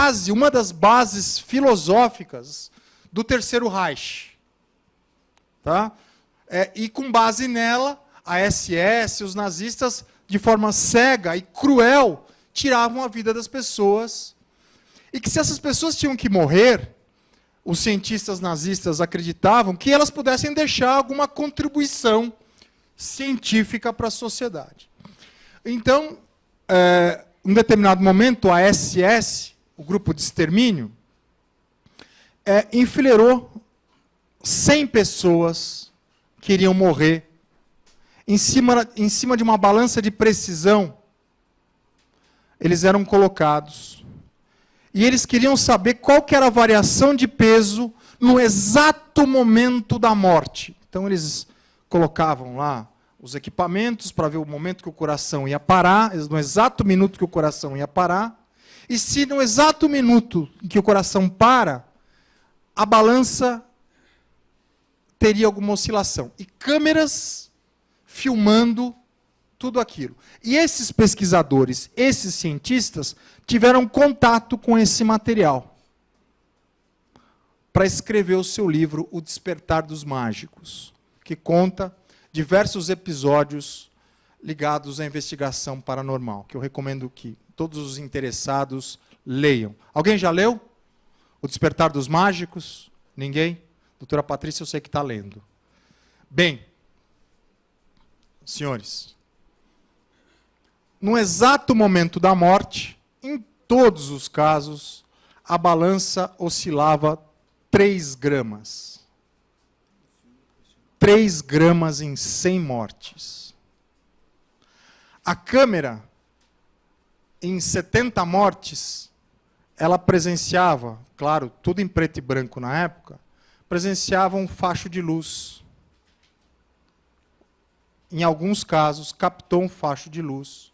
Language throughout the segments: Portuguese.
base, uma das bases filosóficas do Terceiro Reich. Tá? E com base nela, a SS, os nazistas, de forma cega e cruel, tiravam a vida das pessoas. E que se essas pessoas tinham que morrer, os cientistas nazistas acreditavam que elas pudessem deixar alguma contribuição científica para a sociedade. Então, em um determinado momento, a SS, o grupo de extermínio, enfileirou 100 pessoas que iriam morrer em cima de uma balança de precisão. Eles eram colocados. E eles queriam saber qual que era a variação de peso no exato momento da morte. Então, eles colocavam lá os equipamentos para ver o momento que o coração ia parar, no exato minuto que o coração ia parar. E se no exato minuto em que o coração para, a balança teria alguma oscilação. E câmeras filmando tudo aquilo. E esses pesquisadores, esses cientistas, tiveram contato com esse material para escrever o seu livro, O Despertar dos Mágicos, que conta diversos episódios ligados à investigação paranormal, que eu recomendo que todos os interessados leiam. Alguém já leu O Despertar dos Mágicos? Ninguém? Doutora Patrícia, eu sei que está lendo. Bem, senhores, no exato momento da morte, em todos os casos, a balança oscilava 3 gramas. 3 gramas em 100 mortes. A câmera, em 70 mortes, ela presenciava, claro, tudo em preto e branco na época, presenciava um facho de luz. Em alguns casos, captou um facho de luz.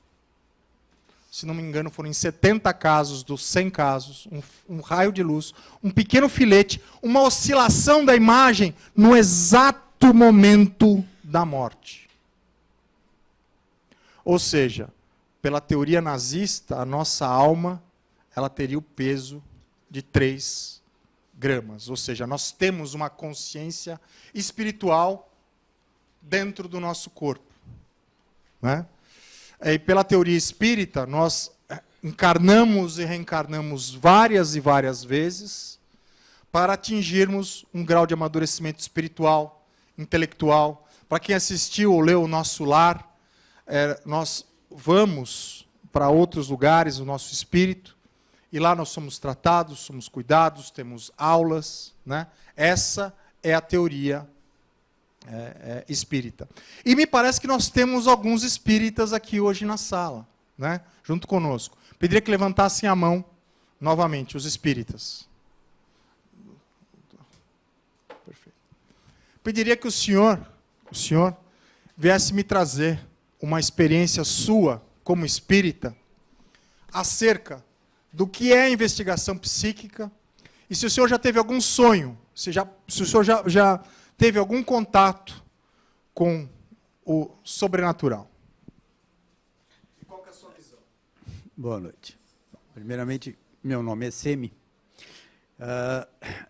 Se não me engano, foram em 70 casos dos 100 casos, um raio de luz, um pequeno filete, uma oscilação da imagem no exato momento da morte. Ou seja, pela teoria nazista, a nossa alma ela teria o peso de 3 gramas. Ou seja, nós temos uma consciência espiritual dentro do nosso corpo. Né? E pela teoria espírita, nós encarnamos e reencarnamos várias e várias vezes para atingirmos um grau de amadurecimento espiritual, intelectual. Para quem assistiu ou leu o Nosso Lar, nós vamos para outros lugares, o nosso espírito, e lá nós somos tratados, somos cuidados, temos aulas. Né? Essa é a teoria espírita. E me parece que nós temos alguns espíritas aqui hoje na sala, né? Junto conosco. Pediria que levantassem a mão novamente, os espíritas. Perfeito. Pediria que o senhor viesse me trazer uma experiência sua, como espírita, acerca do que é a investigação psíquica, e se o senhor já teve algum sonho, se o senhor já teve algum contato com o sobrenatural. E qual que é a sua visão? Boa noite. Primeiramente, meu nome é Semi,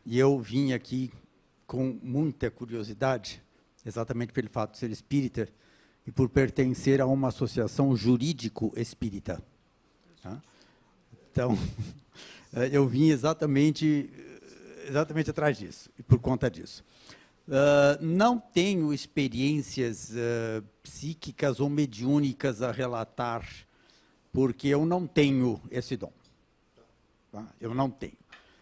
e eu vim aqui com muita curiosidade, exatamente pelo fato de ser espírita e por pertencer a uma associação jurídico-espírita. Tá? Então, eu vim exatamente atrás disso, e por conta disso. Não tenho experiências psíquicas ou mediúnicas a relatar, porque eu não tenho esse dom. Tá? Eu não tenho.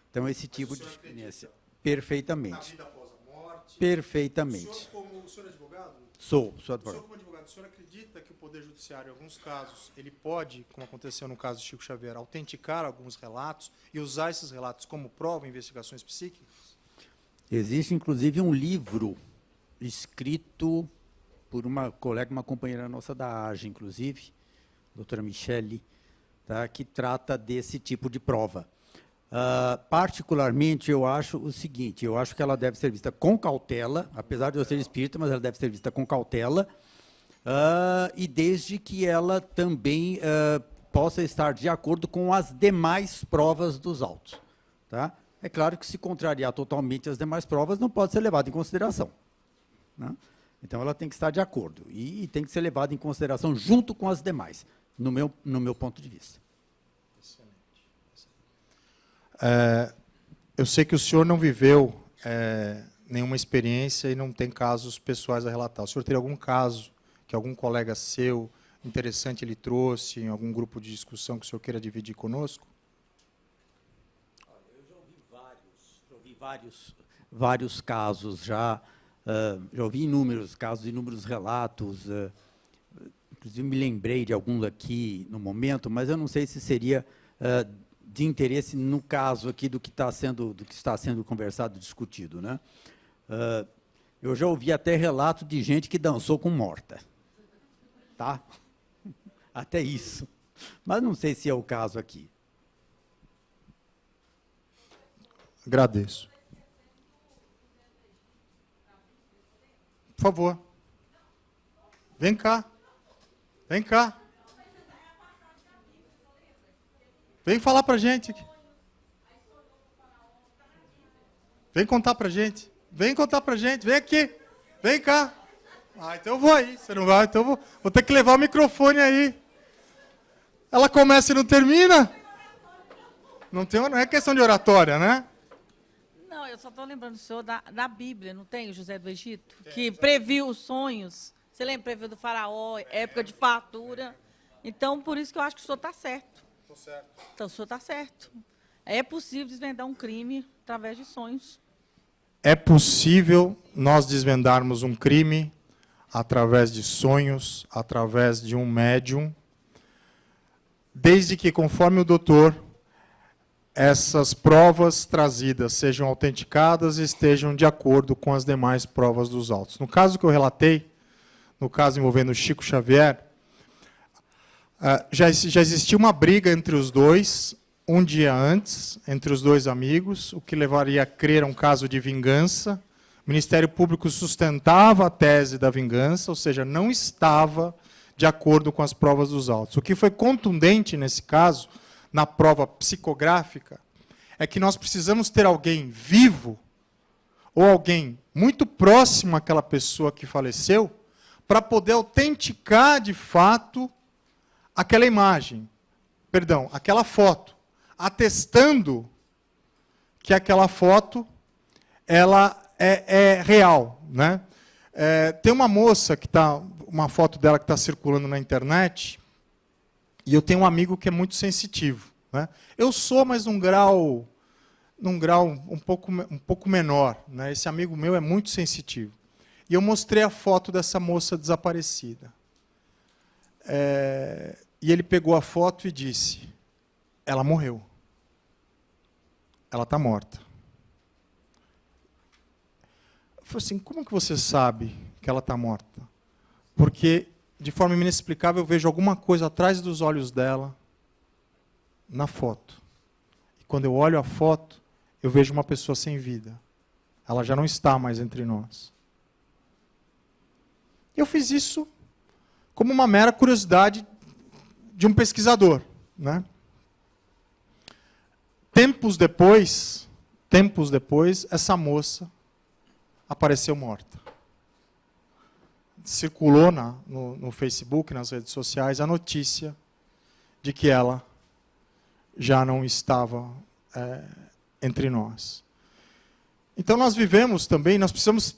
Então, esse tipo de experiência. Perfeitamente. Na vida após a morte. Perfeitamente. O senhor é advogado? Sou advogado. O senhor, como advogado, o senhor acredita que o Poder Judiciário, em alguns casos, ele pode, como aconteceu no caso de Chico Xavier, autenticar alguns relatos e usar esses relatos como prova em investigações psíquicas? Existe, inclusive, um livro escrito por uma colega, uma companheira nossa da AGE, inclusive, a doutora Michele, tá, que trata desse tipo de prova. Particularmente, eu acho o seguinte, eu acho que ela deve ser vista com cautela, apesar de eu ser espírita, mas ela deve ser vista com cautela, e desde que ela também possa estar de acordo com as demais provas dos autos. Tá? É claro que, se contrariar totalmente as demais provas, não pode ser levado em consideração. Né? Então, ela tem que estar de acordo e tem que ser levada em consideração junto com as demais, no meu ponto de vista. Eu sei que o senhor não viveu nenhuma experiência e não tem casos pessoais a relatar. O senhor teria algum caso que algum colega seu, interessante, ele trouxe em algum grupo de discussão que o senhor queira dividir conosco? Eu já ouvi vários casos, já ouvi inúmeros casos, inúmeros relatos, inclusive me lembrei de alguns aqui no momento, mas eu não sei se seria de interesse no caso aqui do que está sendo conversado, discutido, né? Eu já ouvi até relato de gente que dançou com morta, tá? Até isso, mas não sei se é o caso aqui. Agradeço. Por favor. Vem cá. Vem cá. Vem falar para a gente. Vem contar para a gente. Vem contar para a gente. Vem aqui. Vem cá. Ah, então eu vou aí. Você não vai? Então eu vou ter que levar o microfone aí. Ela começa e não termina? Não é questão de oratória, né? Não, eu só estou lembrando o senhor da Bíblia, não tem o José do Egito? Que previu os sonhos. Você lembra? Previu do faraó, época de fartura. Então, por isso que eu acho que o senhor está certo. Estou certo. Então, o senhor está certo. É possível desvendar um crime através de sonhos. É possível nós desvendarmos um crime através de sonhos, através de um médium, desde que, conforme o doutor, essas provas trazidas sejam autenticadas e estejam de acordo com as demais provas dos autos. No caso que eu relatei, no caso envolvendo Chico Xavier, já existia uma briga entre os dois, um dia antes, entre os dois amigos, o que levaria a crer a um caso de vingança. O Ministério Público sustentava a tese da vingança, ou seja, não estava de acordo com as provas dos autos. O que foi contundente nesse caso, na prova psicográfica, é que nós precisamos ter alguém vivo, ou alguém muito próximo àquela pessoa que faleceu, para poder autenticar de fato aquela imagem, perdão, aquela foto, atestando que aquela foto ela é real, né? Tem uma moça que uma foto dela que está circulando na internet, e eu tenho um amigo que é muito sensitivo, né? Eu sou, mas num grau um pouco menor, né? Esse amigo meu é muito sensitivo. E eu mostrei a foto dessa moça desaparecida. E ele pegou a foto e disse: ela morreu. Ela está morta. Eu falei assim: como que você sabe que ela está morta? Porque, de forma inexplicável, eu vejo alguma coisa atrás dos olhos dela na foto. E quando eu olho a foto, eu vejo uma pessoa sem vida. Ela já não está mais entre nós. Eu fiz isso como uma mera curiosidade de um pesquisador, né? Tempos depois, essa moça apareceu morta. Circulou no Facebook, nas redes sociais, a notícia de que ela já não estava entre nós. Então nós vivemos também, nós precisamos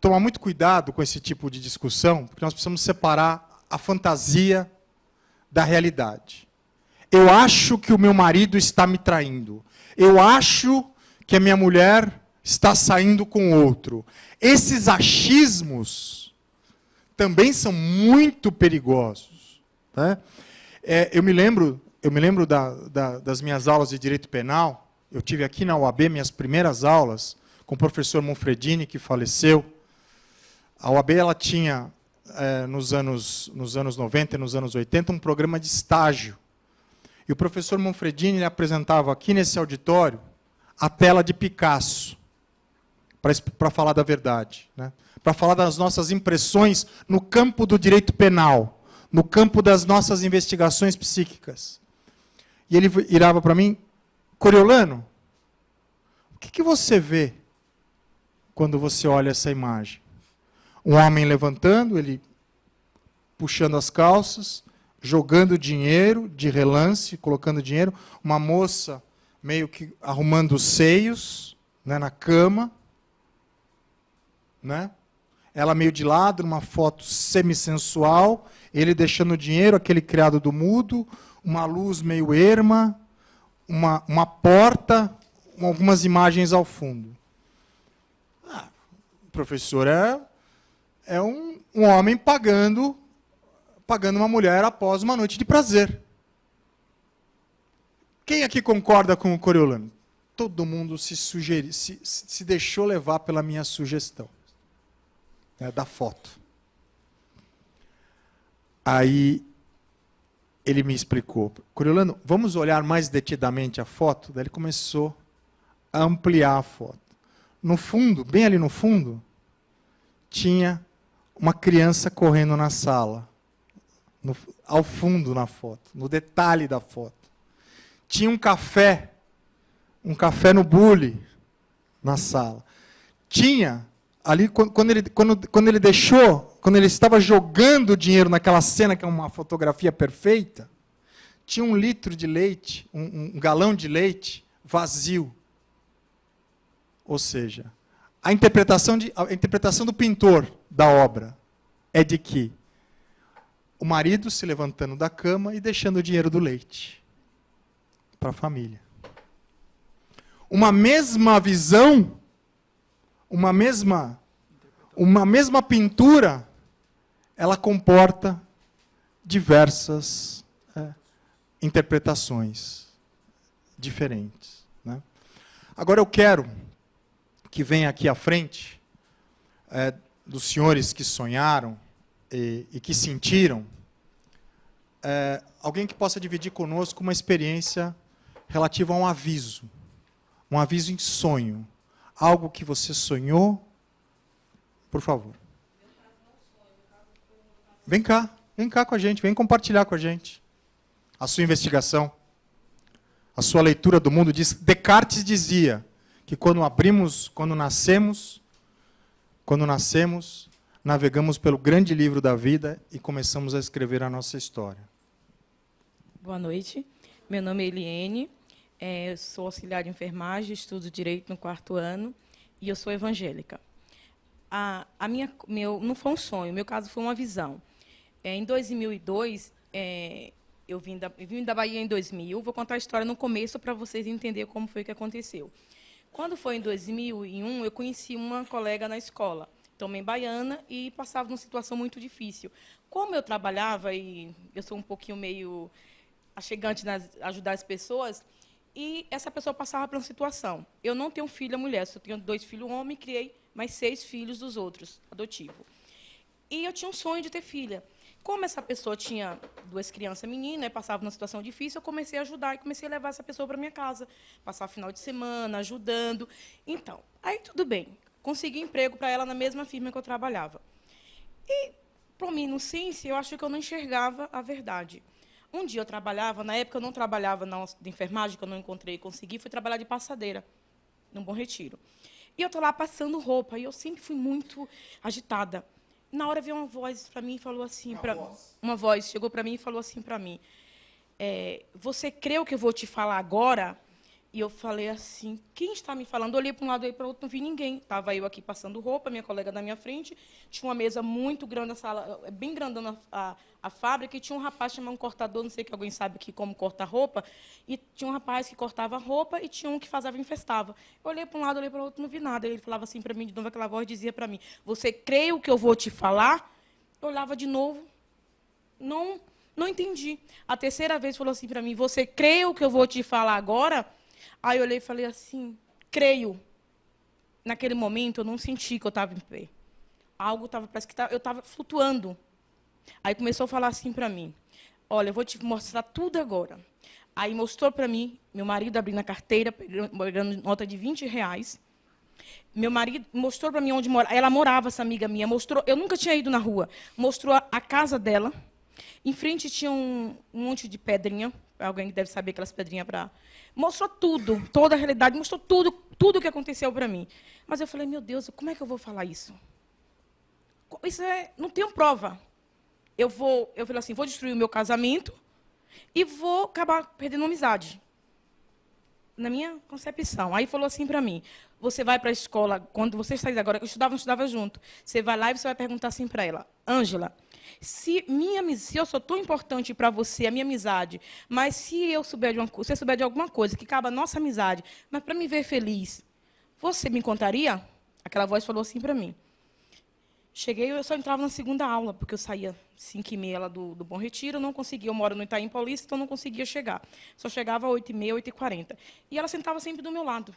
tomar muito cuidado com esse tipo de discussão, porque nós precisamos separar a fantasia da realidade. Eu acho que o meu marido está me traindo. Eu acho que a minha mulher está saindo com outro. Esses achismos também são muito perigosos, né? Eu me lembro das minhas aulas de direito penal. Eu tive aqui na UAB minhas primeiras aulas com o professor Monfredini, que faleceu. A UAB ela tinha, nos anos 90 e nos anos 80, um programa de estágio. E o professor Monfredini ele apresentava aqui nesse auditório a tela de Picasso, para falar da verdade, né? Para falar das nossas impressões no campo do direito penal, no campo das nossas investigações psíquicas. E ele virava para mim, Coriolano, o que você vê quando você olha essa imagem? Um homem levantando, ele puxando as calças, jogando dinheiro de relance, colocando dinheiro, uma moça meio que arrumando os seios, né, na cama, né? Ela meio de lado, numa foto semissensual, ele deixando o dinheiro, aquele criado do mudo, uma luz meio erma, uma porta, algumas imagens ao fundo. O professor é um homem pagando uma mulher após uma noite de prazer. Quem aqui concorda com o Coriolano? Todo mundo se deixou levar pela minha sugestão, né, da foto. Aí ele me explicou, Coriolano, vamos olhar mais detidamente a foto? Daí ele começou a ampliar a foto. No fundo, bem ali no fundo, tinha uma criança correndo na sala. Ao fundo na foto, no detalhe da foto. Tinha um café no bule na sala. Tinha, ali, quando ele estava jogando o dinheiro naquela cena, que é uma fotografia perfeita, tinha 1 litro de leite, um galão de leite vazio. Ou seja, a interpretação do pintor da obra é de que o marido se levantando da cama e deixando o dinheiro do leite para a família. Uma mesma visão, uma mesma pintura, ela comporta diversas interpretações diferentes, né? Agora eu quero que venha aqui à frente, dos senhores que sonharam, e que sentiram, alguém que possa dividir conosco uma experiência relativa a um aviso em sonho, algo que você sonhou, por favor. Vem cá com a gente, vem compartilhar com a gente a sua investigação, a sua leitura do mundo. Descartes dizia que quando nascemos, navegamos pelo grande livro da vida e começamos a escrever a nossa história. Boa noite. Meu nome é Eliene, sou auxiliar de enfermagem, estudo Direito no 4º ano e eu sou evangélica. Não foi um sonho, meu caso foi uma visão. Em 2002, eu vim da Bahia em 2000, vou contar a história no começo para vocês entenderem como foi que aconteceu. Quando foi em 2001, eu conheci uma colega na escola, também baiana, e passava numa situação muito difícil. Como eu trabalhava, e eu sou um pouquinho meio achegante em ajudar as pessoas, e essa pessoa passava por uma situação. Eu não tenho filha mulher, só tenho 2 filhos homens, criei mais 6 filhos dos outros, adotivo. E eu tinha um sonho de ter filha. Como essa pessoa tinha 2 crianças meninas, passava numa situação difícil, eu comecei a ajudar e comecei a levar essa pessoa para minha casa, passar final de semana, ajudando. Então, aí tudo bem. Consegui emprego para ela na mesma firma que eu trabalhava. E, para mim, no ciência, eu acho que eu não enxergava a verdade. Um dia eu trabalhava, na época eu não trabalhava na enfermagem, que eu não encontrei e consegui, fui trabalhar de passadeira, num Bom Retiro. E eu estou lá passando roupa, e eu sempre fui muito agitada. Na hora veio uma voz para mim e falou assim, uma voz chegou para mim e falou assim para mim, você crê o que eu vou te falar agora? E eu falei assim, quem está me falando? Eu olhei para um lado e para o outro, não vi ninguém. Estava eu aqui passando roupa, minha colega na minha frente, tinha uma mesa muito grande, a sala, bem grandona a fábrica, e tinha um rapaz chamado um cortador, não sei que alguém sabe aqui como corta roupa, e tinha um rapaz que cortava roupa e tinha um que fazia infestava. Eu olhei para um lado, olhei para o outro, não vi nada. Ele falava assim para mim, de novo, aquela voz dizia para mim, você crê o que eu vou te falar? Eu olhava de novo, não entendi. A terceira vez falou assim para mim, você crê o que eu vou te falar agora? Aí eu olhei e falei assim, creio. Naquele momento, eu não senti que eu estava em pé. Algo estava, parece que eu estava flutuando. Aí começou a falar assim para mim, olha, eu vou te mostrar tudo agora. Aí mostrou para mim, meu marido abrindo a carteira, pegando nota de R$20. Meu marido mostrou para mim onde mora. Ela morava, essa amiga minha, mostrou, eu nunca tinha ido na rua. Mostrou a casa dela, Em frente tinha um monte de pedrinha, alguém que deve saber aquelas pedrinhas para... Mostrou tudo, toda a realidade, mostrou tudo o que aconteceu para mim. Mas eu falei, meu Deus, como é que eu vou falar isso? Não tenho prova. Eu falei assim, vou destruir o meu casamento e vou acabar perdendo a amizade. Na minha concepção. Aí falou assim para mim, você vai para a escola, quando você sair agora, que eu estudava, não estudava junto, você vai lá e você vai perguntar assim para ela, Ângela, se eu sou tão importante para você, a minha amizade, mas se eu souber de alguma coisa que cabe a nossa amizade, mas para me ver feliz, você me contaria? Aquela voz falou assim para mim. Cheguei, eu só entrava na segunda aula, porque eu saía 5h30 lá do Bom Retiro, eu não conseguia, eu moro no Itaim Paulista, então não conseguia chegar. Só chegava às 8h30, 8h40. E ela sentava sempre do meu lado.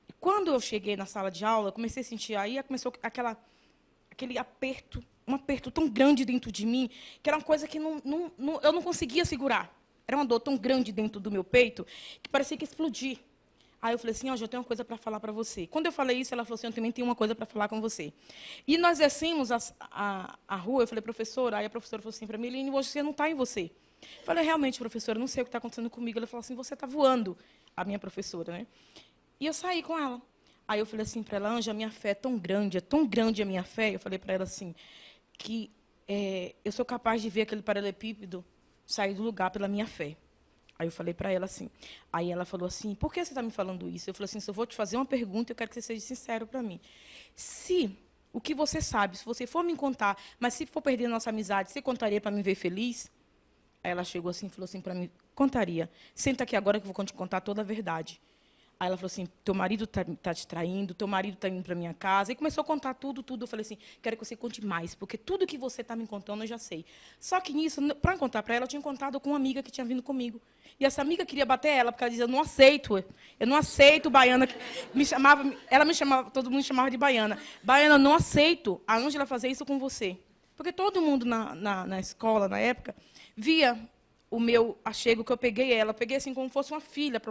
E quando eu cheguei na sala de aula, eu comecei a sentir, aí começou aquele aperto, um aperto tão grande dentro de mim, que era uma coisa que eu não conseguia segurar. Era uma dor tão grande dentro do meu peito, que parecia que ia explodir. Aí eu falei assim, eu tenho uma coisa para falar para você. Quando eu falei isso, ela falou assim, eu também tenho uma coisa para falar com você. E nós descemos a rua, eu falei, professora, aí a professora falou assim para mim, Eline, hoje você não está em você. Eu falei, realmente, professora, eu não sei o que está acontecendo comigo. Ela falou assim, você está voando, a minha professora, né? E eu saí com ela. Aí eu falei assim para ela, Anja, a minha fé é tão grande a minha fé, eu falei para ela assim, que eu sou capaz de ver aquele paralelepípedo sair do lugar pela minha fé. Aí eu falei para ela assim. Aí ela falou assim, por que você está me falando isso? Eu falei assim, se eu vou te fazer uma pergunta, eu quero que você seja sincero para mim. Se o que você sabe, se você for me contar, mas se for perder a nossa amizade, você contaria para me ver feliz? Aí ela chegou assim e falou assim para mim, contaria. Senta aqui agora que eu vou te contar toda a verdade. Aí ela falou assim, teu marido tá te traindo, teu marido está indo para minha casa. E começou a contar tudo. Eu falei assim, quero que você conte mais, porque tudo que você está me contando eu já sei. Só que nisso, para contar para ela, eu tinha contado com uma amiga que tinha vindo comigo. E essa amiga queria bater ela, porque ela dizia, eu não aceito baiana. Ela me chamava, todo mundo chamava de baiana. Baiana, não aceito a Ângela fazer isso com você. Porque todo mundo na escola, na época, via o meu achego, que eu peguei assim como fosse uma filha,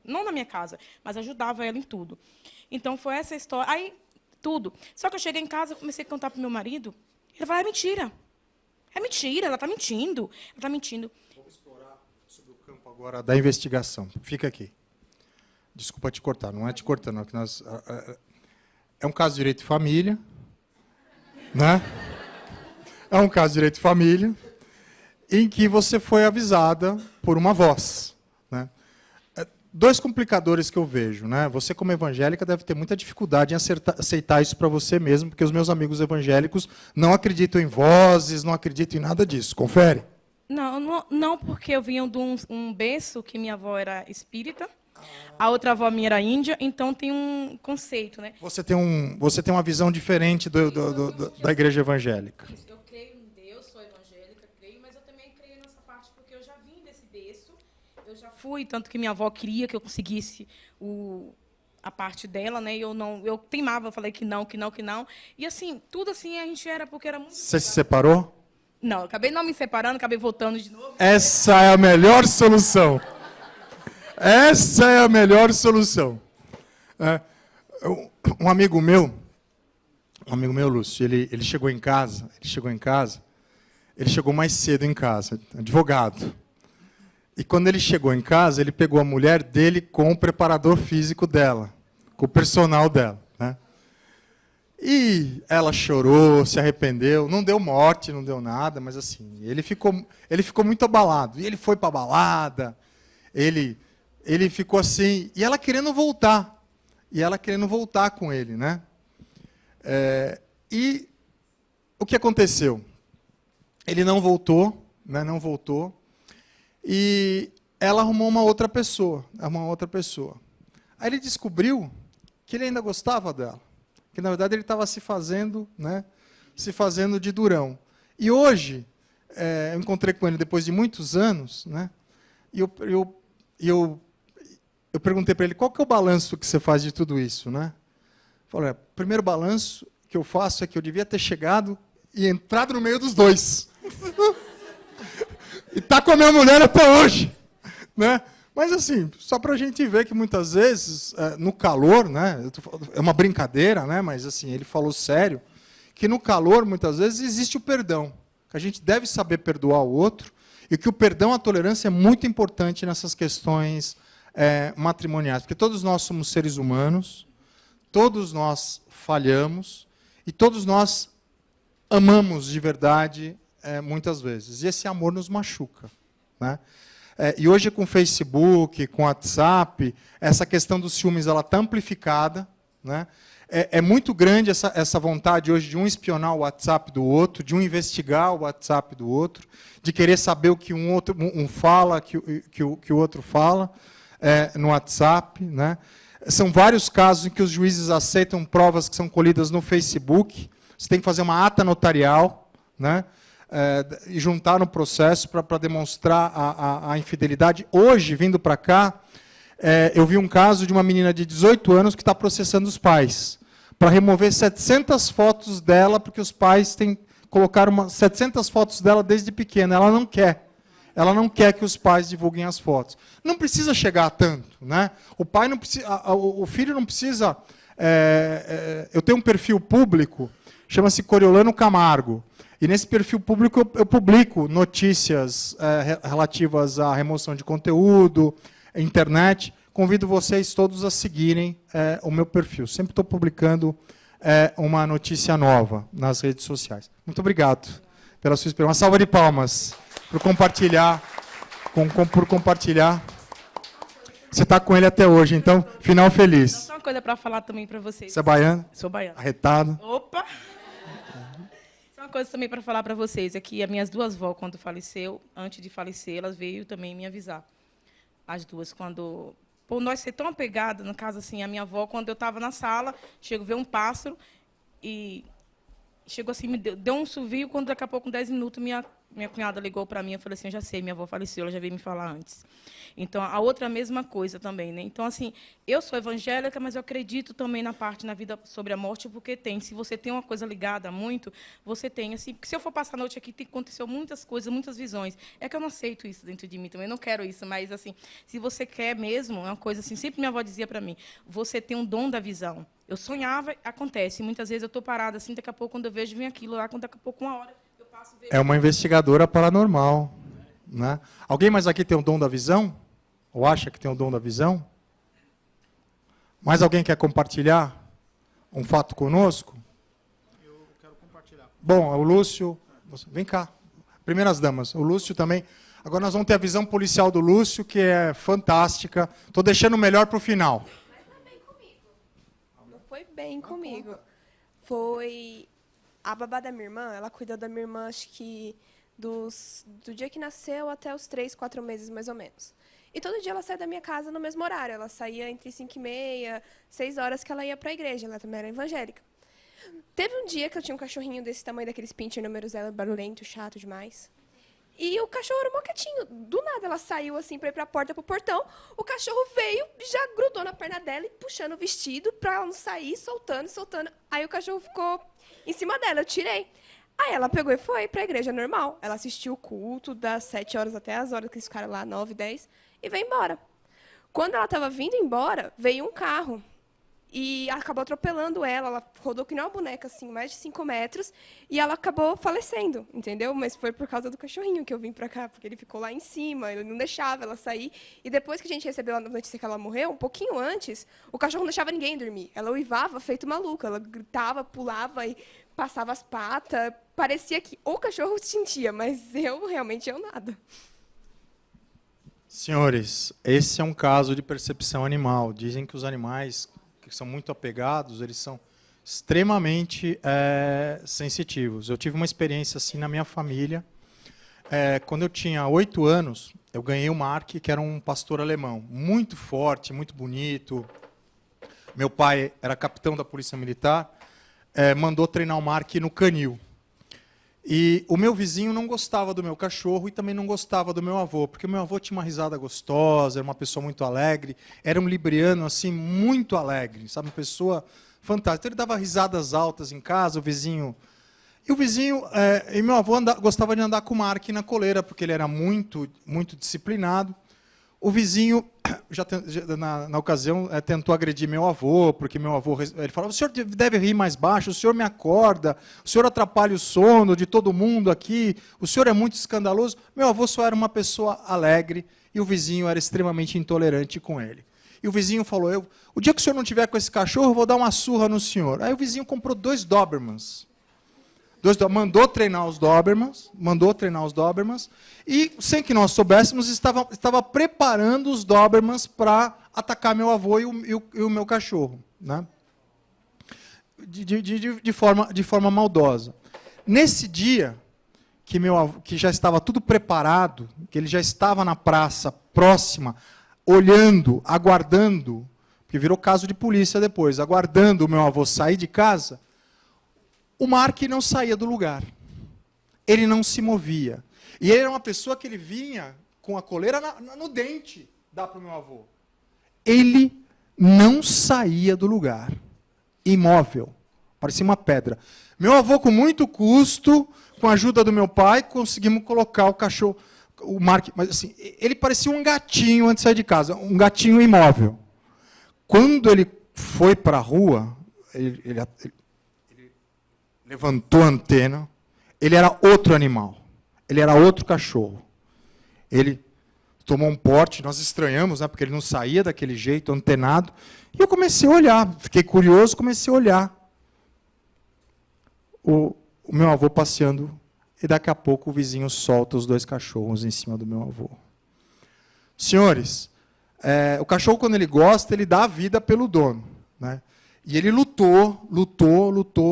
não na minha casa, mas ajudava ela em tudo. Então, foi essa história. Aí, tudo. Só que eu cheguei em casa, comecei a contar para o meu marido, ele falou, é mentira, ela está mentindo, Vamos explorar sobre o campo agora da investigação. Fica aqui. Desculpa te cortar, não é te cortando, é um caso de direito de família, né? É um caso de direito de família, em que você foi avisada por uma voz, né? Dois complicadores que eu vejo, né? Você, como evangélica, deve ter muita dificuldade em aceitar isso para você mesmo, porque os meus amigos evangélicos não acreditam em vozes, não acreditam em nada disso. Confere. Não, porque eu vinha de um berço que minha avó era espírita, a outra avó minha era índia, então tem um conceito, né? Você tem uma visão diferente da igreja evangélica. Eu creio em Deus, sou evangélica, creio, mas eu também creio nessa parte, porque eu já vim desse berço, eu já fui, tanto que minha avó queria que eu conseguisse a parte dela, né? Eu teimava, falei que não. E assim, tudo assim a gente era, porque era muito... Você se separou? Não, eu acabei não me separando, acabei voltando de novo. Essa é a melhor solução. Essa é a melhor solução. Um amigo meu, Lúcio, ele chegou em casa, ele chegou mais cedo em casa, advogado. E quando ele chegou em casa, ele pegou a mulher dele com o preparador físico dela, com o personal dela, né? E ela chorou, se arrependeu, não deu morte, não deu nada, mas assim, ele ficou muito abalado. E ele foi para a balada, ele ficou assim, e ela querendo voltar com ele, né? E o que aconteceu? Ele não voltou, né? Não voltou, e ela arrumou uma outra pessoa. Aí ele descobriu que ele ainda gostava dela, que na verdade ele estava se fazendo de durão. E hoje, eu encontrei com ele depois de muitos anos, né? E eu perguntei para ele, qual que é o balanço que você faz de tudo isso, né? Falei, o primeiro balanço que eu faço é que eu devia ter chegado e entrado no meio dos dois. E tá com a minha mulher até hoje, né? Mas assim, só para a gente ver que muitas vezes, no calor, né? É uma brincadeira, né? Mas assim, ele falou sério, que no calor, muitas vezes, existe o perdão. que a gente deve saber perdoar o outro e que o perdão, a tolerância é muito importante nessas questões matrimoniais, porque todos nós somos seres humanos, todos nós falhamos e todos nós amamos de verdade muitas vezes. E esse amor nos machuca, né? E hoje com o Facebook, com o WhatsApp, essa questão dos ciúmes está amplificada, né? É muito grande essa vontade hoje de um espionar o WhatsApp do outro, de um investigar o WhatsApp do outro, de querer saber o que um fala, que o outro fala no WhatsApp, né? São vários casos em que os juízes aceitam provas que são colhidas no Facebook. Você tem que fazer uma ata notarial, né? E juntar no processo para demonstrar a infidelidade. Hoje, vindo para cá, eu vi um caso de uma menina de 18 anos que está processando os pais para remover 700 fotos dela, porque os pais colocaram 700 fotos dela desde pequena. Ela não quer. Ela não quer que os pais divulguem as fotos. Não precisa chegar a tanto, né? O pai não precisa, o filho não precisa. Eu tenho um perfil público, chama-se Coriolano Camargo. E nesse perfil público eu publico notícias relativas à remoção de conteúdo, internet. Convido vocês todos a seguirem o meu perfil. Sempre estou publicando uma notícia nova nas redes sociais. Muito obrigado pela sua experiência. Uma salva de palmas por compartilhar. Por compartilhar. Você está com ele até hoje, então, final feliz. Só uma coisa para falar também para vocês. Você é baiano? Sou baiano. Arretado? Opa! Uma coisa também para falar para vocês é que as minhas duas vó, quando faleceu, antes de falecer, elas veio também me avisar. As duas, quando... Por nós ser tão apegadas, no caso assim, a minha avó, quando eu estava na sala, chegou a ver um pássaro e chegou assim, me deu um suvio, quando daqui a pouco, com 10 minutos, minha cunhada ligou para mim, eu falei assim, eu já sei, minha avó faleceu, ela já veio me falar antes. Então, a outra é a mesma coisa também, né? Então, assim, eu sou evangélica, mas eu acredito também na vida sobre a morte, porque se você tem uma coisa ligada muito, você tem, assim, porque se eu for passar a noite aqui, aconteceu muitas coisas, muitas visões. É que eu não aceito isso dentro de mim também, eu não quero isso, mas, assim, se você quer mesmo, é uma coisa assim, sempre minha avó dizia para mim, você tem um dom da visão. Eu sonhava, acontece, muitas vezes eu estou parada, assim, daqui a pouco, quando eu vejo, vem aquilo lá, quando daqui a pouco, 1 hora, eu passo... É uma investigadora paranormal, né? Alguém mais aqui tem o dom da visão? Ou acha que tem o dom da visão? Mais alguém quer compartilhar um fato conosco? Eu quero compartilhar. Bom, o Lúcio... Vem cá. Primeiras damas. O Lúcio também. Agora nós vamos ter a visão policial do Lúcio, que é fantástica. Estou deixando o melhor para o final. Mas não é bem comigo. Não foi bem comigo. Foi... A babá da minha irmã, ela cuida da minha irmã, acho que do dia que nasceu até os 3, 4 meses, mais ou menos. E todo dia ela saía da minha casa no mesmo horário. Ela saía entre 5h30, 6 horas que ela ia para a igreja. Ela também era evangélica. Teve um dia que eu tinha um cachorrinho desse tamanho, daqueles pincher número 0, barulhento, chato demais. E o cachorro era mó quietinho. Do nada ela saiu assim para ir para a porta, para o portão. O cachorro veio, já grudou na perna dela e puxando o vestido para ela não sair, soltando, soltando. Aí o cachorro ficou em cima dela, eu tirei. Aí ela pegou e foi para a igreja normal. Ela assistiu o culto das 7 horas até as horas que eles ficaram lá, 9, 10, e veio embora. Quando ela estava vindo embora, veio um carro e acabou atropelando ela. Ela rodou que nem uma boneca, assim, mais de 5 metros, e ela acabou falecendo, entendeu? Mas foi por causa do cachorrinho que eu vim para cá, porque ele ficou lá em cima, ele não deixava ela sair. E depois que a gente recebeu a notícia que ela morreu, um pouquinho antes, o cachorro não deixava ninguém dormir. Ela uivava feito maluca, ela gritava, pulava e passava as patas. Parecia que o cachorro sentia, mas eu nada. Senhores, esse é um caso de percepção animal. Dizem que os animais que são muito apegados, eles são extremamente sensitivos. Eu tive uma experiência assim na minha família. Quando eu tinha 8 anos, eu ganhei o Mark, que era um pastor alemão, muito forte, muito bonito. Meu pai era capitão da Polícia Militar, mandou treinar o Mark no canil. E o meu vizinho não gostava do meu cachorro e também não gostava do meu avô, porque o meu avô tinha uma risada gostosa, era uma pessoa muito alegre, era um libriano assim muito alegre, sabe, uma pessoa fantástica. Então, ele dava risadas altas em casa, o vizinho... E meu avô gostava de andar com o Mark na coleira, porque ele era muito, muito disciplinado. O vizinho, na ocasião, tentou agredir meu avô, porque meu avô ele falava, o senhor deve rir mais baixo, o senhor me acorda, o senhor atrapalha o sono de todo mundo aqui, o senhor é muito escandaloso. Meu avô só era uma pessoa alegre e o vizinho era extremamente intolerante com ele. E o vizinho falou, o dia que o senhor não tiver com esse cachorro, eu vou dar uma surra no senhor. Aí o vizinho comprou 2 Dobermans. Mandou treinar os Dobermans, e, sem que nós soubéssemos, estava preparando os Dobermans para atacar meu avô e o meu cachorro, né? De forma maldosa. Nesse dia, que já estava tudo preparado, que ele já estava na praça, próxima, olhando, aguardando, porque virou caso de polícia depois, aguardando o meu avô sair de casa, o Mark não saía do lugar. Ele não se movia. E ele era uma pessoa que ele vinha com a coleira no dente, dá para o meu avô. Ele não saía do lugar. Imóvel. Parecia uma pedra. Meu avô, com muito custo, com a ajuda do meu pai, conseguimos colocar o cachorro, o Mark, mas assim, ele parecia um gatinho antes de sair de casa, um gatinho imóvel. Quando ele foi para a rua, ele levantou a antena, ele era outro animal, ele era outro cachorro. Ele tomou um porte, nós estranhamos, né, porque ele não saía daquele jeito, antenado, e eu comecei a olhar, fiquei curioso, comecei a olhar o meu avô passeando, e daqui a pouco o vizinho solta os 2 cachorros em cima do meu avô. Senhores, o cachorro, quando ele gosta, ele dá a vida pelo dono, né? E ele lutou,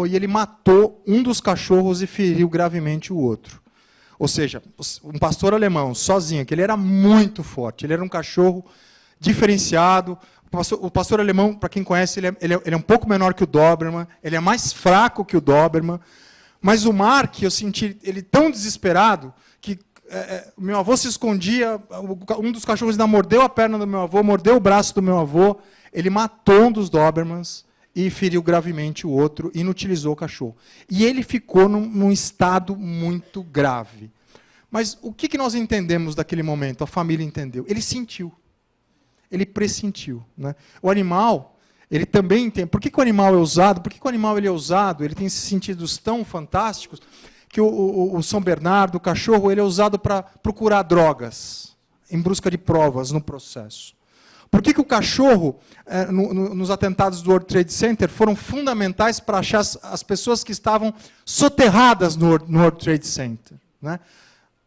e ele matou um dos cachorros e feriu gravemente o outro. Ou seja, um pastor alemão, sozinho, que ele era muito forte, ele era um cachorro diferenciado. O pastor alemão, para quem conhece, ele é um pouco menor que o Doberman, ele é mais fraco que o Doberman, mas o Mark, eu senti ele tão desesperado, que meu avô se escondia, um dos cachorros ainda mordeu a perna do meu avô, mordeu o braço do meu avô, ele matou um dos Dobermans, e feriu gravemente o outro, inutilizou o cachorro. E ele ficou num estado muito grave. Mas o que nós entendemos daquele momento? A família entendeu. Ele sentiu. Ele pressentiu, né? O animal, ele também entende. Por que o animal é usado? Por que o animal ele é usado? Ele tem esses sentidos tão fantásticos que o São Bernardo, o cachorro, ele é usado para procurar drogas, em busca de provas no processo. Por que o cachorro, nos atentados do World Trade Center, foram fundamentais para achar as pessoas que estavam soterradas no World Trade Center, né?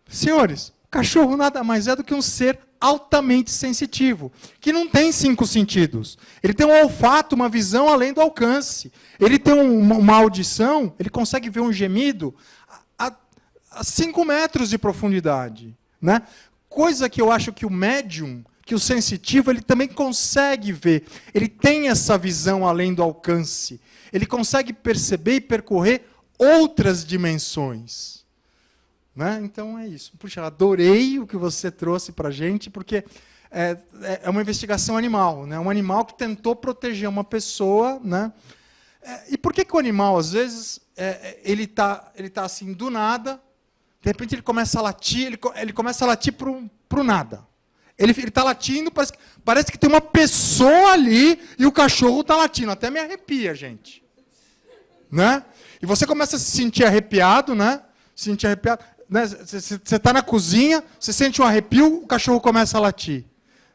Senhores, o cachorro nada mais é do que um ser altamente sensitivo, que não tem 5 sentidos. Ele tem um olfato, uma visão além do alcance. Ele tem uma audição, ele consegue ver um gemido a 5 metros de profundidade, né? Coisa que eu acho que o médium, que o sensitivo, ele também consegue ver. Ele tem essa visão além do alcance. Ele consegue perceber e percorrer outras dimensões. Né? Então, é isso. Puxa, adorei o que você trouxe para a gente, porque é uma investigação animal. Né? Um animal que tentou proteger uma pessoa. Né? E por que o animal, às vezes, ele tá assim, do nada, de repente ele começa a latir, ele começa a latir para o nada. Ele está latindo, parece que tem uma pessoa ali e o cachorro está latindo. Até me arrepia, gente. Né? E você começa a se sentir arrepiado, né? Sentir arrepiado. Né? Você está na cozinha, você sente um arrepio, o cachorro começa a latir.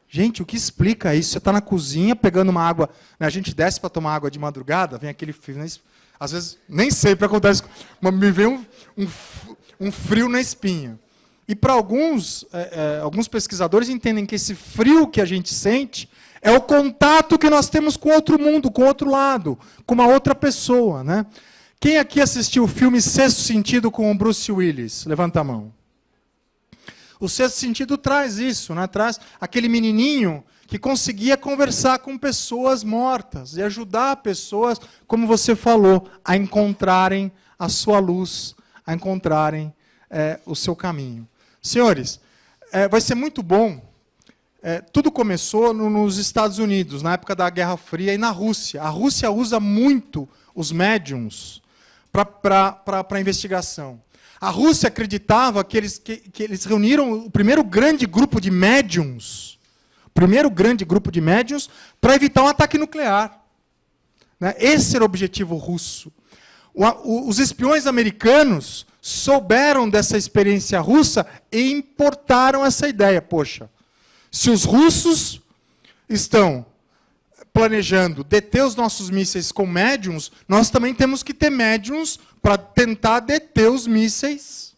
Gente, o que explica isso? Você está na cozinha, pegando uma água, né? A gente desce para tomar água de madrugada, vem aquele frio, né? Às vezes, nem sempre acontece, mas me vem um frio na espinha. E para alguns pesquisadores entendem que esse frio que a gente sente é o contato que nós temos com outro mundo, com outro lado, com uma outra pessoa. Né? Quem aqui assistiu o filme Sexto Sentido com o Bruce Willis? Levanta a mão. O Sexto Sentido traz isso, né? Traz aquele menininho que conseguia conversar com pessoas mortas e ajudar pessoas, como você falou, a encontrarem a sua luz, a encontrarem o seu caminho. Senhores, vai ser muito bom. Tudo começou nos Estados Unidos, na época da Guerra Fria, e na Rússia. A Rússia usa muito os médiums para investigação. A Rússia acreditava que eles reuniram o primeiro grande grupo de médiums primeiro grande grupo de médiuns para evitar um ataque nuclear. Né? Esse era o objetivo russo. Os espiões americanos souberam dessa experiência russa e importaram essa ideia. Poxa, se os russos estão planejando deter os nossos mísseis com médiuns, nós também temos que ter médiuns para tentar deter os mísseis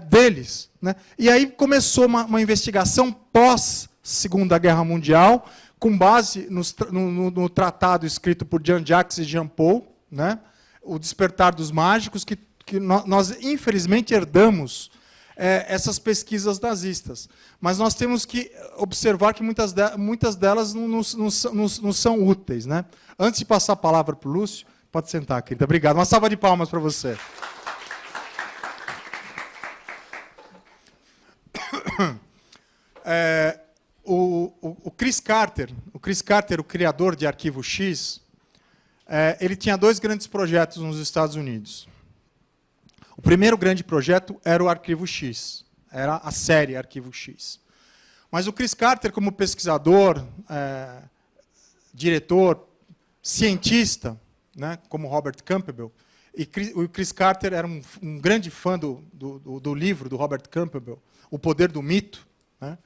deles. Né? E aí começou uma investigação pós-Segunda Guerra Mundial, com base no tratado escrito por Jean-Jacques e Jean Paul, né? O Despertar dos Mágicos, que nós, infelizmente, herdamos essas pesquisas nazistas. Mas nós temos que observar que muitas delas não são úteis. Né? Antes de passar a palavra para o Lúcio, pode sentar, querida. Obrigado. Uma salva de palmas para você. O Chris Carter, o criador de Arquivo X, ele tinha 2 grandes projetos nos Estados Unidos. O primeiro grande projeto era o Arquivo X, era a série Arquivo X. Mas o Chris Carter, como pesquisador, diretor, cientista, né, como Robert Campbell, e o Chris Carter era um grande fã do livro do Robert Campbell, O Poder do Mito, né,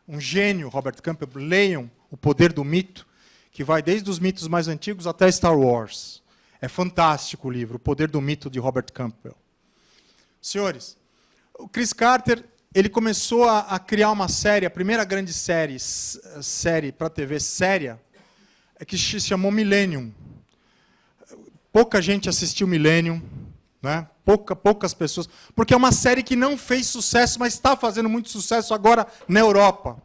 um gênio, Robert Campbell. Leiam O Poder do Mito, que vai desde os mitos mais antigos até Star Wars. É fantástico o livro, O Poder do Mito, de Robert Campbell. Senhores, o Chris Carter ele começou a criar uma série, a primeira grande série para TV séria, que se chamou Millennium. Pouca gente assistiu Millennium, né? Poucas pessoas, porque é uma série que não fez sucesso, mas está fazendo muito sucesso agora na Europa.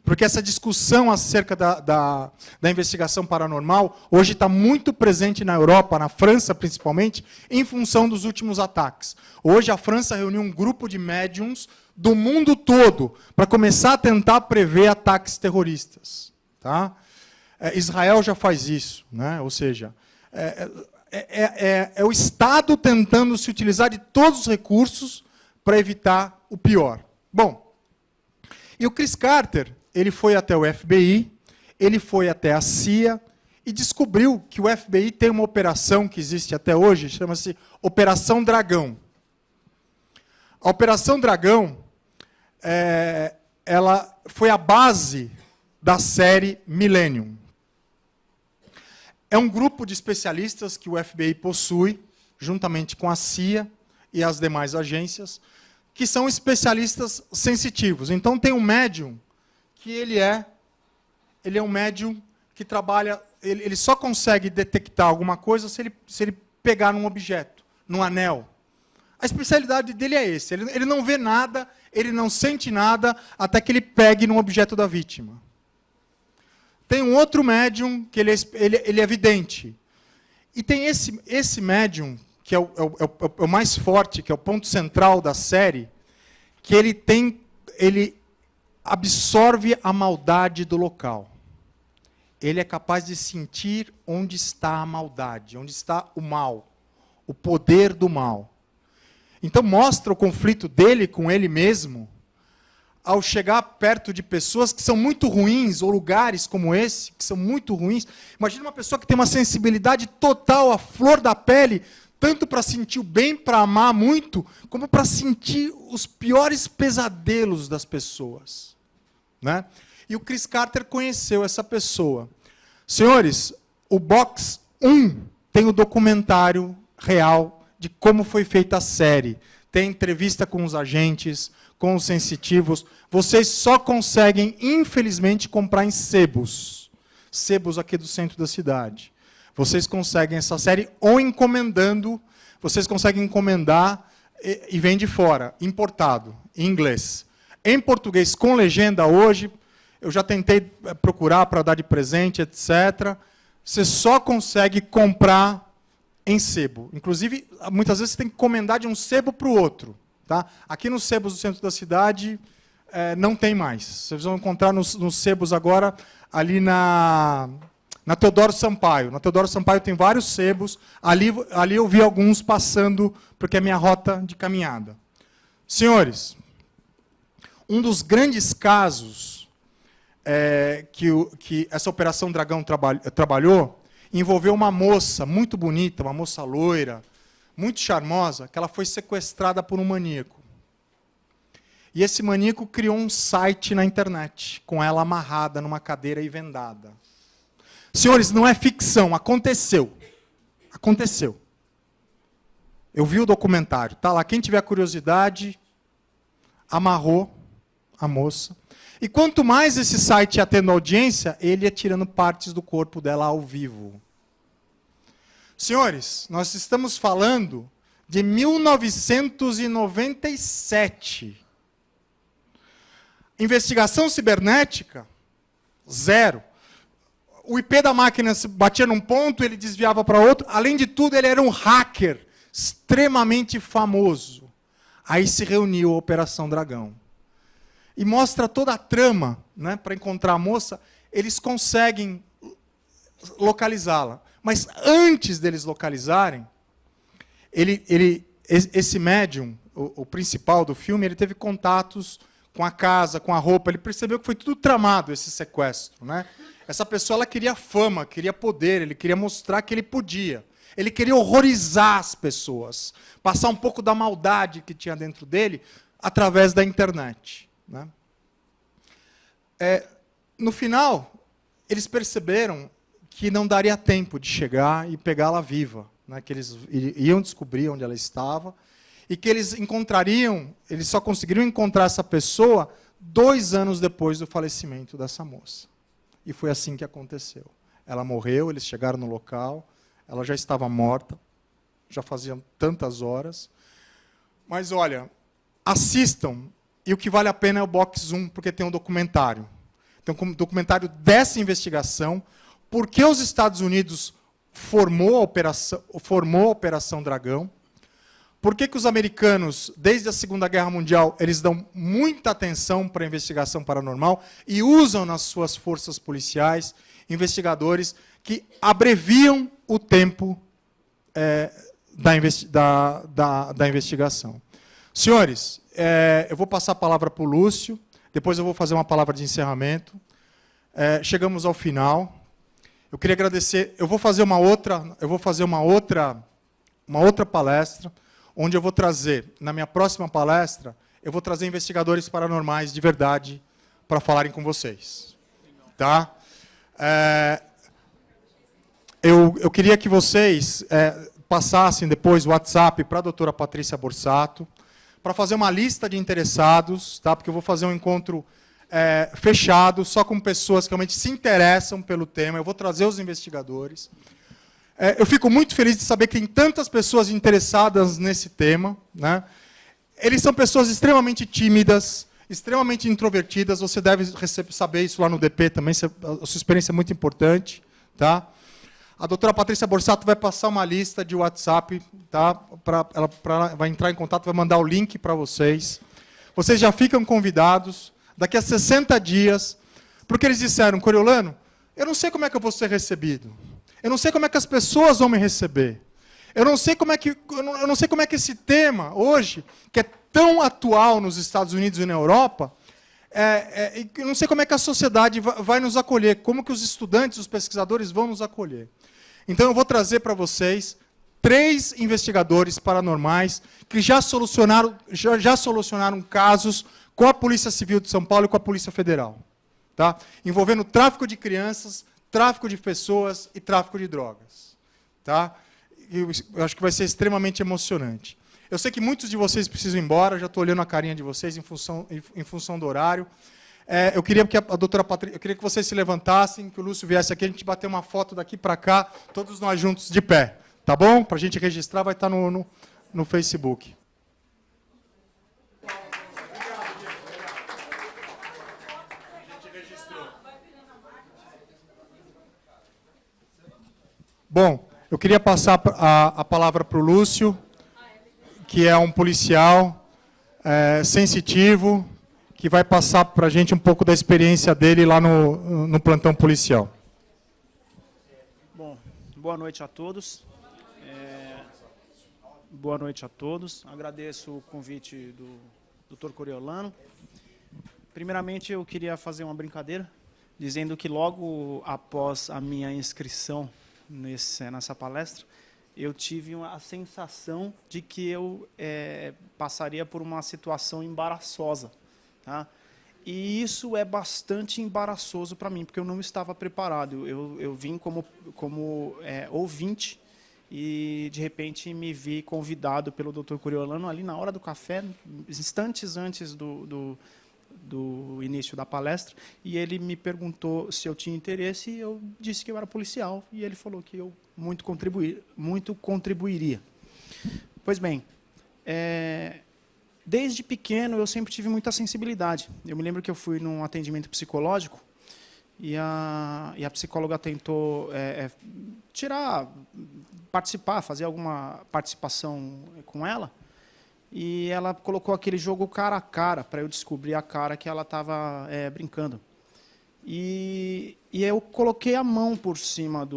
Porque essa discussão acerca da investigação paranormal hoje está muito presente na Europa, na França principalmente, em função dos últimos ataques. Hoje a França reuniu um grupo de médiums do mundo todo para começar a tentar prever ataques terroristas. Tá? Israel já faz isso, né? Ou seja, é o Estado tentando se utilizar de todos os recursos para evitar o pior. Bom, e o Chris Carter, ele foi até o FBI, ele foi até a CIA e descobriu que o FBI tem uma operação que existe até hoje, chama-se Operação Dragão. A Operação Dragão ela foi a base da série Millennium. É um grupo de especialistas que o FBI possui, juntamente com a CIA e as demais agências, que são especialistas sensitivos. Então, tem um médium que ele é um médium que trabalha, ele só consegue detectar alguma coisa se ele pegar num objeto, num anel. A especialidade dele é esse. Ele não vê nada, ele não sente nada, até que ele pegue num objeto da vítima. Tem um outro médium que ele é vidente. E tem esse médium, que é o mais forte, que é o ponto central da série, que ele absorve a maldade do local. Ele é capaz de sentir onde está a maldade, onde está o mal, o poder do mal. Então mostra o conflito dele com ele mesmo, ao chegar perto de pessoas que são muito ruins, ou lugares como esse, que são muito ruins. Imagina uma pessoa que tem uma sensibilidade total, à flor da pele, tanto para sentir o bem, para amar muito, como para sentir os piores pesadelos das pessoas. Né? E o Chris Carter conheceu essa pessoa. Senhores, o Box 1 tem o documentário real de como foi feita a série. Tem entrevista com os agentes, com os sensitivos. Vocês só conseguem, infelizmente, comprar em sebos. Sebos aqui do centro da cidade. Vocês conseguem essa série ou encomendando. Vocês conseguem encomendar e vem de fora, importado, em inglês. Em português, com legenda hoje, eu já tentei procurar para dar de presente, etc. Você só consegue comprar em sebo. Inclusive, muitas vezes você tem que encomendar de um sebo para o outro. Tá? Aqui nos sebos do centro da cidade, não tem mais. Vocês vão encontrar nos sebos agora, ali na Teodoro Sampaio. Na Teodoro Sampaio tem vários sebos. Ali eu vi alguns passando, porque é minha rota de caminhada. Senhores, um dos grandes casos que essa Operação Dragão trabalhou envolveu uma moça muito bonita, uma moça loira, muito charmosa, que ela foi sequestrada por um maníaco. E esse maníaco criou um site na internet, com ela amarrada numa cadeira e vendada. Senhores, não é ficção, aconteceu. Aconteceu. Eu vi o documentário, tá lá. Quem tiver curiosidade, amarrou a moça. E quanto mais esse site ia tendo audiência, ele ia tirando partes do corpo dela ao vivo. Senhores, nós estamos falando de 1997. Investigação cibernética, zero. O IP da máquina batia num ponto, ele desviava para outro. Além de tudo, ele era um hacker extremamente famoso. Aí se reuniu a Operação Dragão. E mostra toda a trama, né, para encontrar a moça. Eles conseguem localizá-la. Mas antes deles localizarem, esse médium, o principal do filme, ele teve contatos com a casa, com a roupa. Ele percebeu que foi tudo tramado, esse sequestro, né? Essa pessoa, ela queria fama, queria poder, ele queria mostrar que ele podia. Ele queria horrorizar as pessoas, passar um pouco da maldade que tinha dentro dele através da internet, né? No final, eles perceberam que não daria tempo de chegar e pegá-la viva, né? Que eles iam descobrir onde ela estava, e que eles só conseguiriam encontrar essa pessoa 2 anos depois do falecimento dessa moça. E foi assim que aconteceu. Ela morreu, eles chegaram no local, ela já estava morta, já faziam tantas horas. Mas, olha, assistam, e o que vale a pena é o Box 1, porque tem um documentário. Tem um documentário dessa investigação, por que os Estados Unidos formou a Operação Dragão, por que os americanos, desde a Segunda Guerra Mundial, eles dão muita atenção para a investigação paranormal e usam nas suas forças policiais investigadores que abreviam o tempo da investigação. Senhores, eu vou passar a palavra para o Lúcio, depois eu vou fazer uma palavra de encerramento. Chegamos ao final. Eu queria agradecer. Eu vou fazer uma outra palestra, onde eu vou trazer, na minha próxima palestra, eu vou trazer investigadores paranormais de verdade para falarem com vocês. Tá? Eu queria que vocês passassem depois o WhatsApp para a doutora Patrícia Borsato, para fazer uma lista de interessados, tá? Porque eu vou fazer um encontro fechado, só com pessoas que realmente se interessam pelo tema. Eu vou trazer os investigadores. Eu fico muito feliz de saber que tem tantas pessoas interessadas nesse tema, né? Eles são pessoas extremamente tímidas, extremamente introvertidas. Você deve saber isso lá no DP também. A sua experiência é muito importante. Tá? A doutora Patrícia Borsato vai passar uma lista de WhatsApp. Tá? Ela vai entrar em contato, vai mandar o link para vocês. Vocês já ficam convidados. Daqui a 60 dias, porque eles disseram, Coriolano, eu não sei como é que eu vou ser recebido. Eu não sei como é que as pessoas vão me receber. Eu não sei como é que esse tema, hoje, que é tão atual nos Estados Unidos e na Europa, eu não sei como é que a sociedade vai nos acolher, como que os estudantes, os pesquisadores vão nos acolher. Então, eu vou trazer para vocês 3 investigadores paranormais que já solucionaram casos com a Polícia Civil de São Paulo e com a Polícia Federal, tá? Envolvendo tráfico de crianças, tráfico de pessoas e tráfico de drogas. Tá? Eu acho que vai ser extremamente emocionante. Eu sei que muitos de vocês precisam ir embora, já estou olhando a carinha de vocês em função do horário. Eu queria que a doutora Patrícia, eu queria que vocês se levantassem, que o Lúcio viesse aqui, a gente bater uma foto daqui para cá, todos nós juntos de pé. Tá bom? Para a gente registrar, vai estar no Facebook. Bom, eu queria passar a palavra para o Lúcio, que é um policial sensitivo, que vai passar para a gente um pouco da experiência dele lá no plantão policial. Bom, boa noite a todos. Boa noite a todos. Agradeço o convite do Dr. Coriolano. Primeiramente, eu queria fazer uma brincadeira. dizendo que logo após a minha inscrição nessa palestra, eu tive a sensação de que eu passaria por uma situação embaraçosa, tá? E isso é bastante embaraçoso para mim, porque eu não estava preparado. Eu vim como ouvinte e, de repente, me vi convidado pelo Dr. Coriolano ali na hora do café, instantes antes do início da palestra, e ele me perguntou se eu tinha interesse, e eu disse que eu era policial, e ele falou que eu muito contribuiria. Pois bem, desde pequeno eu sempre tive muita sensibilidade. Eu me lembro que eu fui num atendimento psicológico e a psicóloga tentou participar, fazer alguma participação com ela, e ela colocou aquele jogo cara a cara para eu descobrir a cara que ela estava brincando. E eu coloquei a mão por cima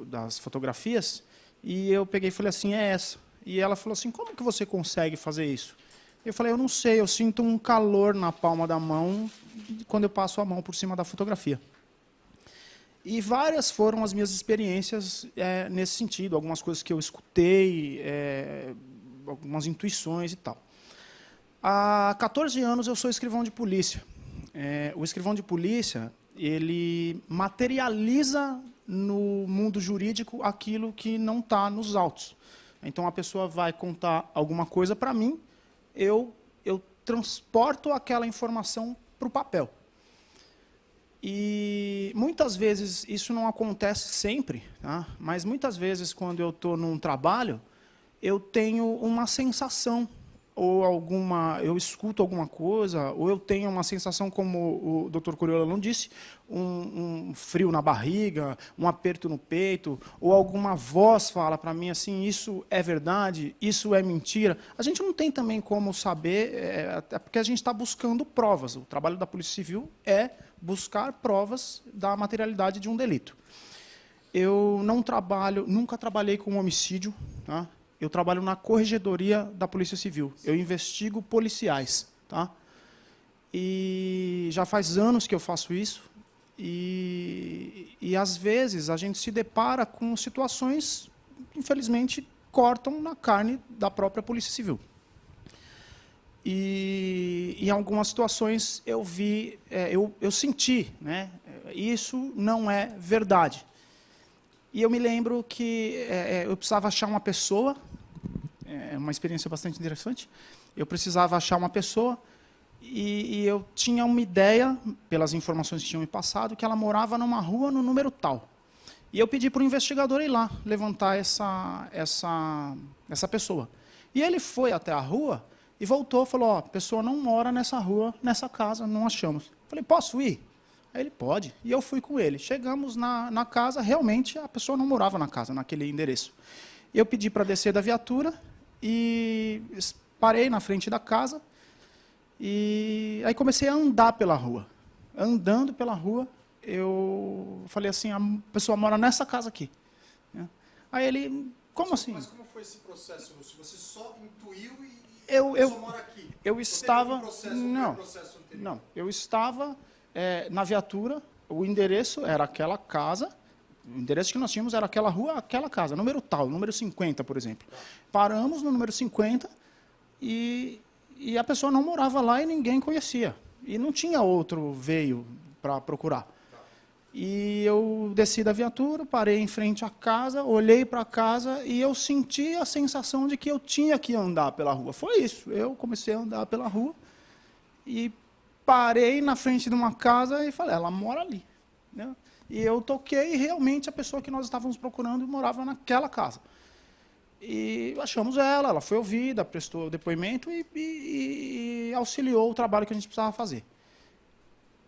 das fotografias e eu peguei e falei assim, é essa. E ela falou assim, como que você consegue fazer isso? Eu falei, eu não sei, eu sinto um calor na palma da mão quando eu passo a mão por cima da fotografia. E várias foram as minhas experiências nesse sentido, algumas coisas que eu escutei, algumas intuições e tal. Há 14 anos eu sou escrivão de polícia. O escrivão de polícia, ele materializa no mundo jurídico aquilo que não está nos autos. Então, a pessoa vai contar alguma coisa para mim, eu transporto aquela informação para o papel. E muitas vezes, isso não acontece sempre, tá? Mas muitas vezes, quando eu estou num trabalho, eu tenho uma sensação, ou eu escuto alguma coisa, ou eu tenho uma sensação, como o Dr. Coriolano disse, um frio na barriga, um aperto no peito, ou alguma voz fala para mim assim, isso é verdade, isso é mentira. A gente não tem também como saber, até porque a gente está buscando provas. O trabalho da Polícia Civil é buscar provas da materialidade de um delito. Eu nunca trabalhei com homicídio, tá? Eu trabalho na Corregedoria da Polícia Civil. Eu investigo policiais, tá? E já faz anos que eu faço isso. E às vezes, a gente se depara com situações que, infelizmente, cortam na carne da própria Polícia Civil. E em algumas situações eu senti, né? Isso não é verdade. E eu me lembro que eu precisava achar uma pessoa, uma experiência bastante interessante, eu precisava achar uma pessoa e eu tinha uma ideia, pelas informações que tinham me passado, que ela morava numa rua no número tal. E eu pedi para o investigador ir lá, levantar essa pessoa. E ele foi até a rua e voltou e falou, a pessoa não mora nessa rua, nessa casa, não achamos. Eu falei, posso ir? Aí ele, pode. E eu fui com ele. Chegamos na casa, realmente a pessoa não morava na casa, naquele endereço. Eu pedi para descer da viatura e parei na frente da casa e aí comecei a andar pela rua. Andando pela rua, eu falei assim, a pessoa mora nessa casa aqui. Aí ele, como assim? Mas como foi esse processo, Lúcio? Você só intuiu e a Eu pessoa mora aqui? eu estava... Processo anterior? Não, eu estava na viatura, o endereço era aquela casa, o endereço que nós tínhamos era aquela rua, aquela casa, número tal, número 50, por exemplo. Paramos no número 50 e a pessoa não morava lá e ninguém conhecia. E não tinha outro veio para procurar. E eu desci da viatura, parei em frente à casa, olhei para a casa e eu senti a sensação de que eu tinha que andar pela rua. Foi isso, eu comecei a andar pela rua e parei na frente de uma casa e falei, ela mora ali. Né? E eu toquei e realmente a pessoa que nós estávamos procurando morava naquela casa. E achamos ela foi ouvida, prestou depoimento e auxiliou o trabalho que a gente precisava fazer.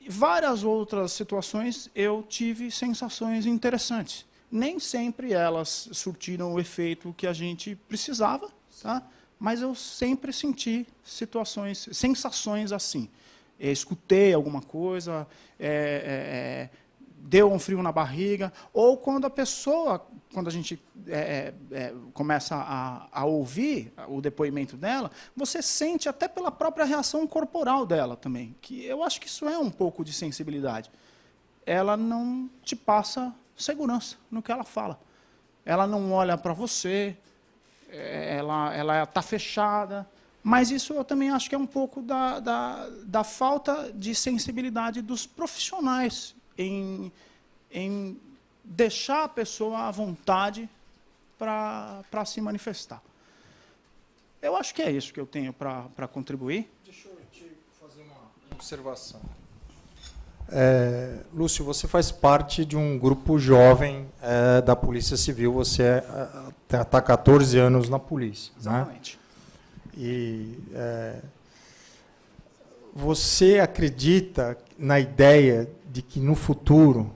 Em várias outras situações eu tive sensações interessantes. Nem sempre elas surtiram o efeito que a gente precisava, tá? Mas eu sempre senti sensações assim. Escutei alguma coisa, deu um frio na barriga, ou quando a gente começa a ouvir o depoimento dela, você sente até pela própria reação corporal dela também, que eu acho que isso é um pouco de sensibilidade. ela não te passa segurança no que ela fala. Ela não olha para você, ela está fechada. Mas isso eu também acho que é um pouco da falta de sensibilidade dos profissionais em deixar a pessoa à vontade para se manifestar. Eu acho que é isso que eu tenho para contribuir. Deixa eu te fazer uma observação. Lúcio, você faz parte de um grupo jovem da Polícia Civil, você está há 14 anos na polícia. Exatamente. Né? E você acredita na ideia de que, no futuro,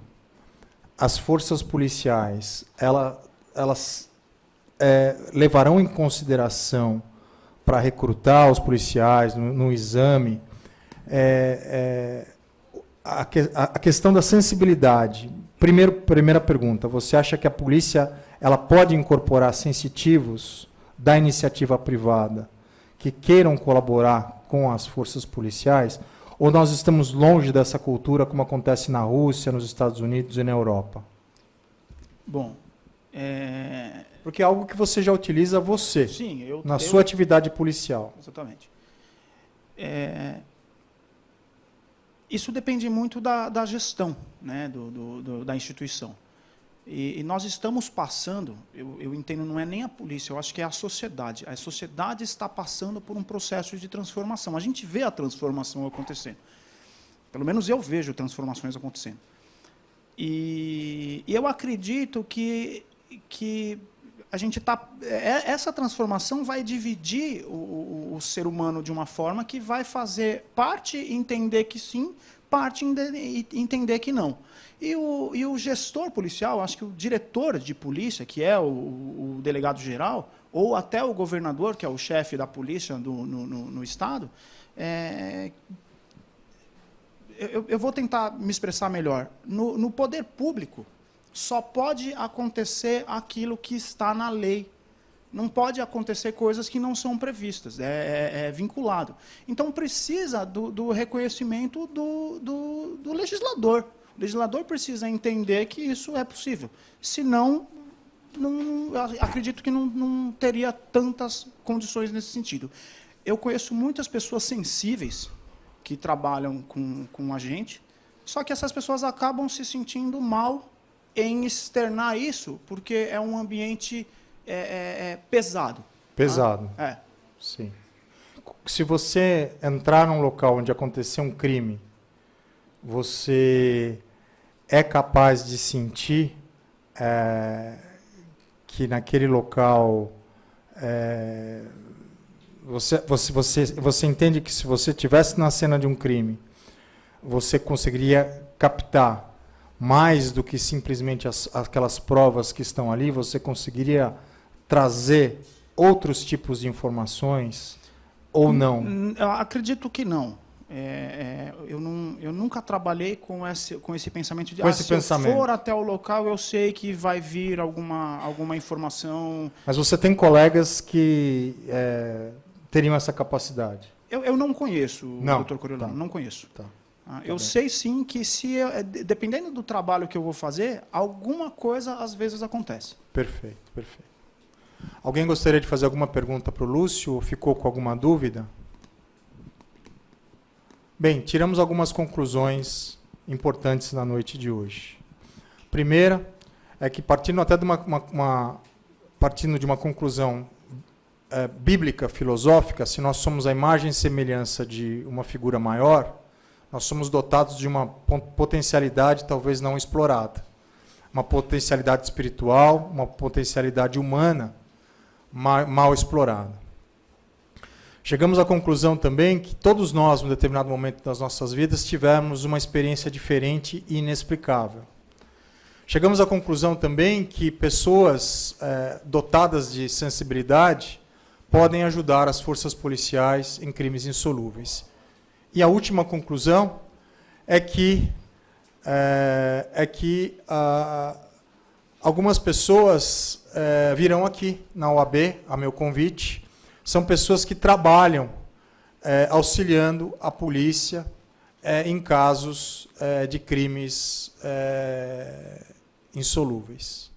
as forças policiais elas levarão em consideração, para recrutar os policiais no exame, a questão da sensibilidade? Primeira pergunta, você acha que a polícia ela pode incorporar sensitivos da iniciativa privada que queiram colaborar com as forças policiais, ou nós estamos longe dessa cultura, como acontece na Rússia, nos Estados Unidos e na Europa? Bom, porque é algo que você já utiliza sim, na sua atividade policial. Exatamente. Isso depende muito da gestão, né, da instituição. E nós estamos passando, eu entendo, não é nem a polícia, eu acho que é a sociedade. A sociedade está passando por um processo de transformação. A gente vê a transformação acontecendo. Pelo menos eu vejo transformações acontecendo. E eu acredito que a gente essa transformação vai dividir o ser humano de uma forma que vai fazer parte entender que sim, parte entender que não. E o gestor policial, acho que o diretor de polícia, que é o delegado-geral, ou até o governador, que é o chefe da polícia no Estado, eu vou tentar me expressar melhor. No poder público, só pode acontecer aquilo que está na lei. Não pode acontecer coisas que não são previstas, é vinculado. Então, precisa do reconhecimento do legislador. O legislador precisa entender que isso é possível. Senão, acredito que não teria tantas condições nesse sentido. Eu conheço muitas pessoas sensíveis que trabalham com a gente, só que essas pessoas acabam se sentindo mal em externar isso, porque é um ambiente pesado. Pesado. Sim. Se você entrar num local onde aconteceu um crime, você é capaz de sentir que naquele local você entende que, se você estivesse na cena de um crime, você conseguiria captar mais do que simplesmente aquelas provas que estão ali? Você conseguiria trazer outros tipos de informações ou não? Eu acredito que não. Eu nunca trabalhei com esse pensamento de se eu for até o local, eu sei que vai vir alguma informação. Mas você tem colegas que teriam essa capacidade? Eu não conheço, doutor Coriolano, não conheço. Tá. Eu sei sim que, dependendo do trabalho que eu vou fazer, alguma coisa às vezes acontece. Perfeito, perfeito. Alguém gostaria de fazer alguma pergunta para o Lúcio? Ou ficou com alguma dúvida? Bem, tiramos algumas conclusões importantes na noite de hoje. Primeira é que, partindo até de partindo de uma conclusão bíblica, filosófica, se nós somos a imagem e semelhança de uma figura maior, nós somos dotados de uma potencialidade talvez não explorada. Uma potencialidade espiritual, uma potencialidade humana mal explorada. Chegamos à conclusão também que todos nós, em um determinado momento das nossas vidas, tivemos uma experiência diferente e inexplicável. Chegamos à conclusão também que pessoas dotadas de sensibilidade podem ajudar as forças policiais em crimes insolúveis. E a última conclusão é que algumas pessoas virão aqui na OAB, a meu convite. São pessoas que trabalham auxiliando a polícia em casos de crimes insolúveis.